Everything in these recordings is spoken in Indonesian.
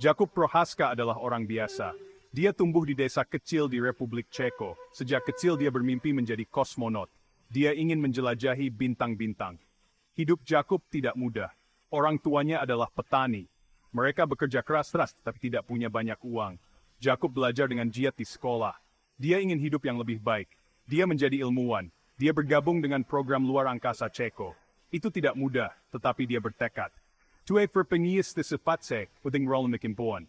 Jakub Prohaska adalah orang biasa. Dia tumbuh di desa kecil di Republik Ceko. Sejak kecil dia bermimpi menjadi kosmonot. Dia ingin menjelajahi bintang-bintang. Hidup Jakub tidak mudah. Orang tuanya adalah petani. Mereka bekerja keras-keras tapi tidak punya banyak uang. Jakub belajar dengan giat di sekolah. Dia ingin hidup yang lebih baik. Dia menjadi ilmuwan. Dia bergabung dengan program luar angkasa Ceko. Itu tidak mudah, tetapi dia bertekad. Tue verpengis de sefatse, uding rolmikimpuan.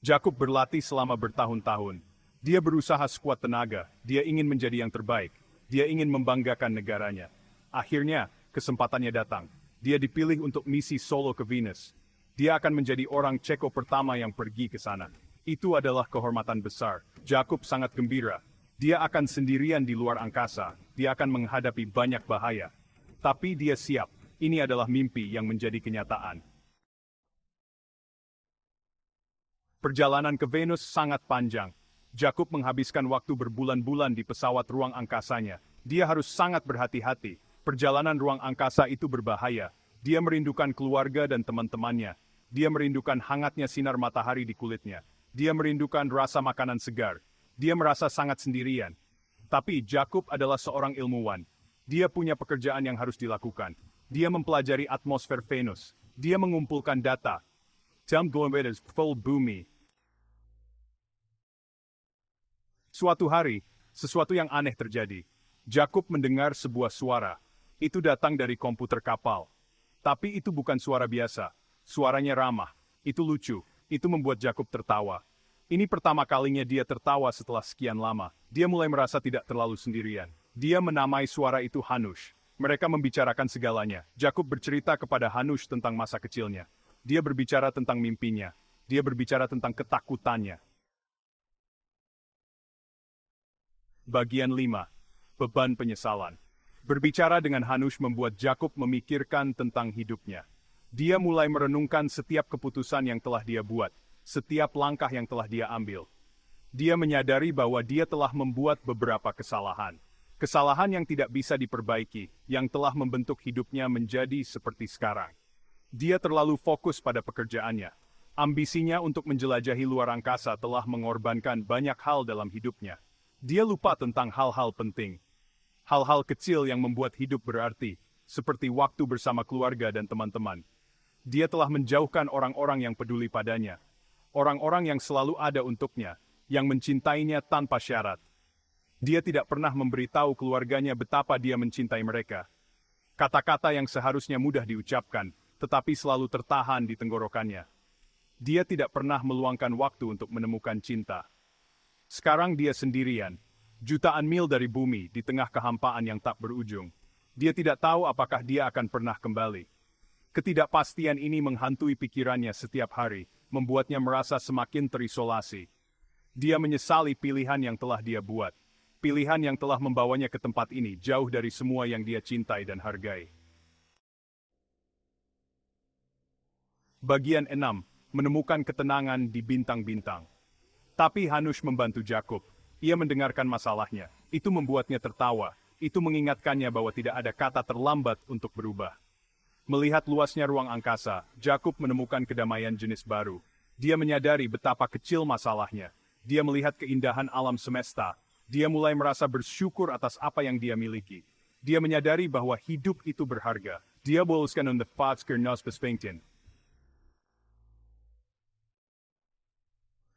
Jakub berlatih selama bertahun-tahun. Dia berusaha sekuat tenaga. Dia ingin menjadi yang terbaik. Dia ingin membanggakan negaranya. Akhirnya, kesempatannya datang. Dia dipilih untuk misi solo ke Venus. Dia akan menjadi orang Ceko pertama yang pergi ke sana. Itu adalah kehormatan besar. Jakub sangat gembira. Dia akan sendirian di luar angkasa. Dia akan menghadapi banyak bahaya. Tapi dia siap. Ini adalah mimpi yang menjadi kenyataan. Perjalanan ke Venus sangat panjang. Jakub menghabiskan waktu berbulan-bulan di pesawat ruang angkasanya. Dia harus sangat berhati-hati. Perjalanan ruang angkasa itu berbahaya. Dia merindukan keluarga dan teman-temannya. Dia merindukan hangatnya sinar matahari di kulitnya. Dia merindukan rasa makanan segar. Dia merasa sangat sendirian. Tapi Jakub adalah seorang ilmuwan. Dia punya pekerjaan yang harus dilakukan. Dia mempelajari atmosfer Venus. Dia mengumpulkan data. Jam Glombedes full bumi. Suatu hari, sesuatu yang aneh terjadi. Jakub mendengar sebuah suara. Itu datang dari komputer kapal. Tapi itu bukan suara biasa. Suaranya ramah. Itu lucu. Itu membuat Jakub tertawa. Ini pertama kalinya dia tertawa setelah sekian lama. Dia mulai merasa tidak terlalu sendirian. Dia menamai suara itu Hanush. Mereka membicarakan segalanya. Jakub bercerita kepada Hanush tentang masa kecilnya. Dia berbicara tentang mimpinya. Dia berbicara tentang ketakutannya. Bagian 5. Beban penyesalan. Berbicara dengan Hanush membuat Jakub memikirkan tentang hidupnya. Dia mulai merenungkan setiap keputusan yang telah dia buat, setiap langkah yang telah dia ambil. Dia menyadari bahwa dia telah membuat beberapa kesalahan. Kesalahan yang tidak bisa diperbaiki, yang telah membentuk hidupnya menjadi seperti sekarang. Dia terlalu fokus pada pekerjaannya. Ambisinya untuk menjelajahi luar angkasa telah mengorbankan banyak hal dalam hidupnya. Dia lupa tentang hal-hal penting. Hal-hal kecil yang membuat hidup berarti, seperti waktu bersama keluarga dan teman-teman. Dia telah menjauhkan orang-orang yang peduli padanya. Orang-orang yang selalu ada untuknya, yang mencintainya tanpa syarat. Dia tidak pernah memberitahu keluarganya betapa dia mencintai mereka. Kata-kata yang seharusnya mudah diucapkan, tetapi selalu tertahan di tenggorokannya. Dia tidak pernah meluangkan waktu untuk menemukan cinta. Sekarang dia sendirian, jutaan mil dari bumi di tengah kehampaan yang tak berujung. Dia tidak tahu apakah dia akan pernah kembali. Ketidakpastian ini menghantui pikirannya setiap hari, membuatnya merasa semakin terisolasi. Dia menyesali pilihan yang telah dia buat. Pilihan yang telah membawanya ke tempat ini jauh dari semua yang dia cintai dan hargai. Bagian 6. Menemukan ketenangan di bintang-bintang. Tapi Hanush membantu Jakub. Ia mendengarkan masalahnya. Itu membuatnya tertawa. Itu mengingatkannya bahwa tidak ada kata terlambat untuk berubah. Melihat luasnya ruang angkasa, Jakub menemukan kedamaian jenis baru. Dia menyadari betapa kecil masalahnya. Dia melihat keindahan alam semesta. Dia mulai merasa bersyukur atas apa yang dia miliki. Dia menyadari bahwa hidup itu berharga. Dia boluskan on the fatsker nos bespengtin.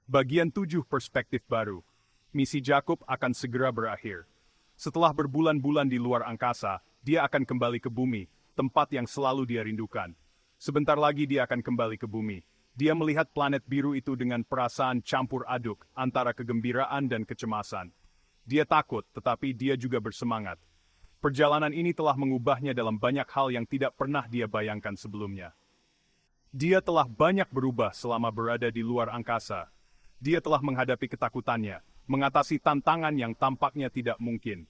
Bagian 7. Perspektif baru. Misi Jakub akan segera berakhir. Setelah berbulan-bulan di luar angkasa, dia akan kembali ke bumi, tempat yang selalu dia rindukan. Sebentar lagi dia akan kembali ke bumi. Dia melihat planet biru itu dengan perasaan campur aduk antara kegembiraan dan kecemasan. Dia takut, tetapi dia juga bersemangat. Perjalanan ini telah mengubahnya dalam banyak hal yang tidak pernah dia bayangkan sebelumnya. Dia telah banyak berubah selama berada di luar angkasa. Dia telah menghadapi ketakutannya, mengatasi tantangan yang tampaknya tidak mungkin.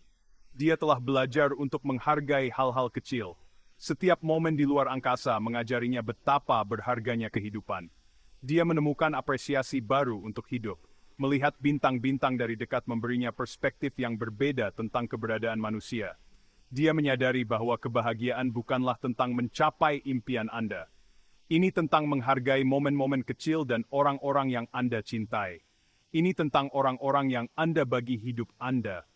Dia telah belajar untuk menghargai hal-hal kecil. Setiap momen di luar angkasa mengajarinya betapa berharganya kehidupan. Dia menemukan apresiasi baru untuk hidup. Melihat bintang-bintang dari dekat memberinya perspektif yang berbeda tentang keberadaan manusia. Dia menyadari bahwa kebahagiaan bukanlah tentang mencapai impian Anda. Ini tentang menghargai momen-momen kecil dan orang-orang yang Anda cintai. Ini tentang orang-orang yang Anda bagi hidup Anda.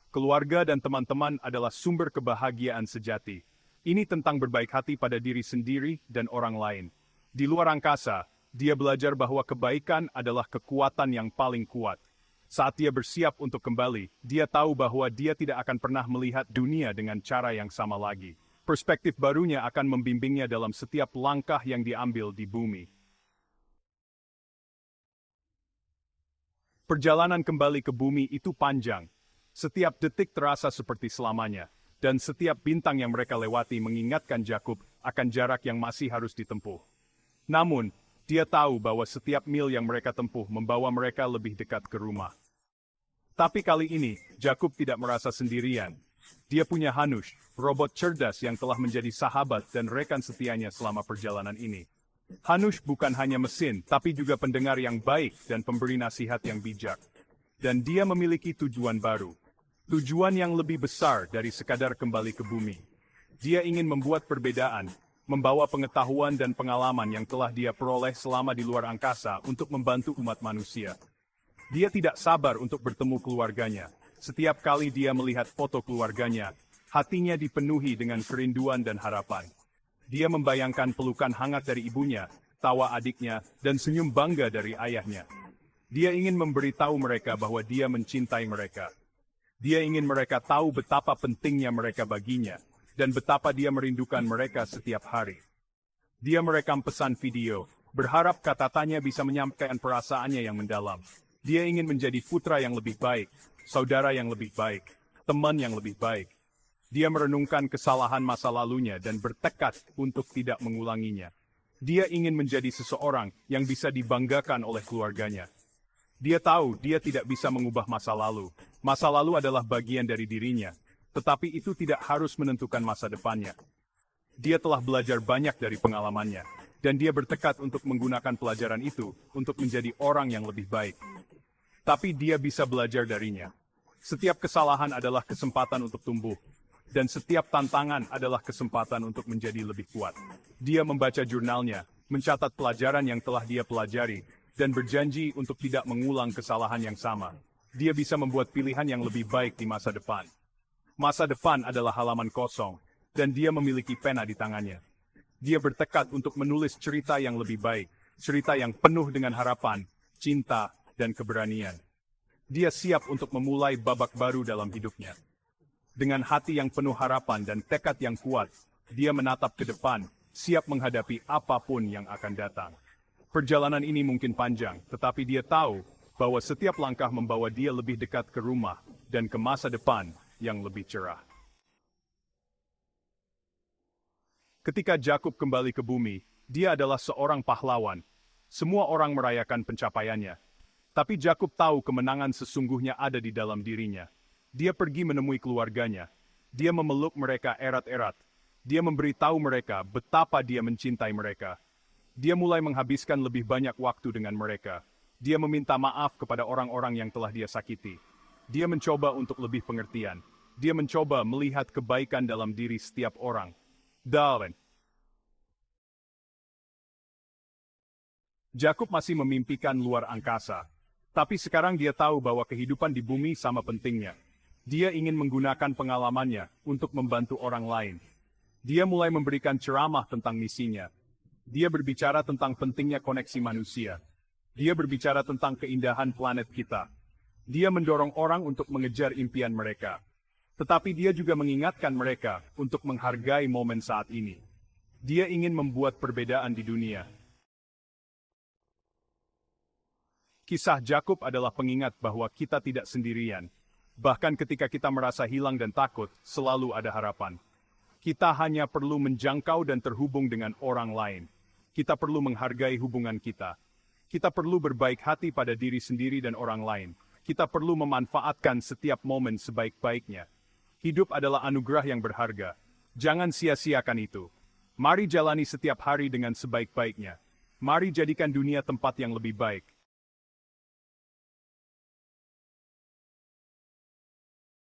Keluarga dan teman-teman adalah sumber kebahagiaan sejati. Ini tentang berbaik hati pada diri sendiri dan orang lain. Di luar angkasa, dia belajar bahwa kebaikan adalah kekuatan yang paling kuat. Saat dia bersiap untuk kembali, dia tahu bahwa dia tidak akan pernah melihat dunia dengan cara yang sama lagi. Perspektif barunya akan membimbingnya dalam setiap langkah yang diambil di bumi. Perjalanan kembali ke bumi itu panjang. Setiap detik terasa seperti selamanya, dan setiap bintang yang mereka lewati mengingatkan Jakub akan jarak yang masih harus ditempuh. Namun, dia tahu bahwa setiap mil yang mereka tempuh membawa mereka lebih dekat ke rumah. Tapi kali ini, Jakub tidak merasa sendirian. Dia punya Hanush, robot cerdas yang telah menjadi sahabat dan rekan setianya selama perjalanan ini. Hanush bukan hanya mesin, tapi juga pendengar yang baik dan pemberi nasihat yang bijak. Dan dia memiliki tujuan baru. Tujuan yang lebih besar dari sekadar kembali ke bumi. Dia ingin membuat perbedaan, membawa pengetahuan dan pengalaman yang telah dia peroleh selama di luar angkasa untuk membantu umat manusia. Dia tidak sabar untuk bertemu keluarganya. Setiap kali dia melihat foto keluarganya, hatinya dipenuhi dengan kerinduan dan harapan. Dia membayangkan pelukan hangat dari ibunya, tawa adiknya, dan senyum bangga dari ayahnya. Dia ingin memberitahu mereka bahwa dia mencintai mereka. Dia ingin mereka tahu betapa pentingnya mereka baginya, dan betapa dia merindukan mereka setiap hari. Dia merekam pesan video, berharap kata-katanya bisa menyampaikan perasaannya yang mendalam. Dia ingin menjadi putra yang lebih baik, saudara yang lebih baik, teman yang lebih baik. Dia merenungkan kesalahan masa lalunya dan bertekad untuk tidak mengulanginya. Dia ingin menjadi seseorang yang bisa dibanggakan oleh keluarganya. Dia tahu dia tidak bisa mengubah masa lalu. Masa lalu adalah bagian dari dirinya, tetapi itu tidak harus menentukan masa depannya. Dia telah belajar banyak dari pengalamannya, dan dia bertekad untuk menggunakan pelajaran itu untuk menjadi orang yang lebih baik. Tapi dia bisa belajar darinya. Setiap kesalahan adalah kesempatan untuk tumbuh, dan setiap tantangan adalah kesempatan untuk menjadi lebih kuat. Dia membaca jurnalnya, mencatat pelajaran yang telah dia pelajari, dan berjanji untuk tidak mengulang kesalahan yang sama. Dia bisa membuat pilihan yang lebih baik di masa depan. Masa depan adalah halaman kosong, dan dia memiliki pena di tangannya. Dia bertekad untuk menulis cerita yang lebih baik, cerita yang penuh dengan harapan, cinta, dan keberanian. Dia siap untuk memulai babak baru dalam hidupnya. Dengan hati yang penuh harapan dan tekad yang kuat, dia menatap ke depan, siap menghadapi apapun yang akan datang. Perjalanan ini mungkin panjang, tetapi dia tahu bahwa setiap langkah membawa dia lebih dekat ke rumah dan ke masa depan yang lebih cerah. Ketika Jakub kembali ke bumi, dia adalah seorang pahlawan. Semua orang merayakan pencapaiannya. Tapi Jakub tahu kemenangan sesungguhnya ada di dalam dirinya. Dia pergi menemui keluarganya. Dia memeluk mereka erat-erat. Dia memberitahu mereka betapa dia mencintai mereka. Dia mulai menghabiskan lebih banyak waktu dengan mereka. Dia meminta maaf kepada orang-orang yang telah dia sakiti. Dia mencoba untuk lebih pengertian. Dia mencoba melihat kebaikan dalam diri setiap orang. Dan Jakub masih memimpikan luar angkasa. Tapi sekarang dia tahu bahwa kehidupan di bumi sama pentingnya. Dia ingin menggunakan pengalamannya untuk membantu orang lain. Dia mulai memberikan ceramah tentang misinya. Dia berbicara tentang pentingnya koneksi manusia. Dia berbicara tentang keindahan planet kita. Dia mendorong orang untuk mengejar impian mereka. Tetapi dia juga mengingatkan mereka untuk menghargai momen saat ini. Dia ingin membuat perbedaan di dunia. Kisah Jakub adalah pengingat bahwa kita tidak sendirian. Bahkan ketika kita merasa hilang dan takut, selalu ada harapan. Kita hanya perlu menjangkau dan terhubung dengan orang lain. Kita perlu menghargai hubungan kita. Kita perlu berbaik hati pada diri sendiri dan orang lain. Kita perlu memanfaatkan setiap momen sebaik-baiknya. Hidup adalah anugerah yang berharga. Jangan sia-siakan itu. Mari jalani setiap hari dengan sebaik-baiknya. Mari jadikan dunia tempat yang lebih baik.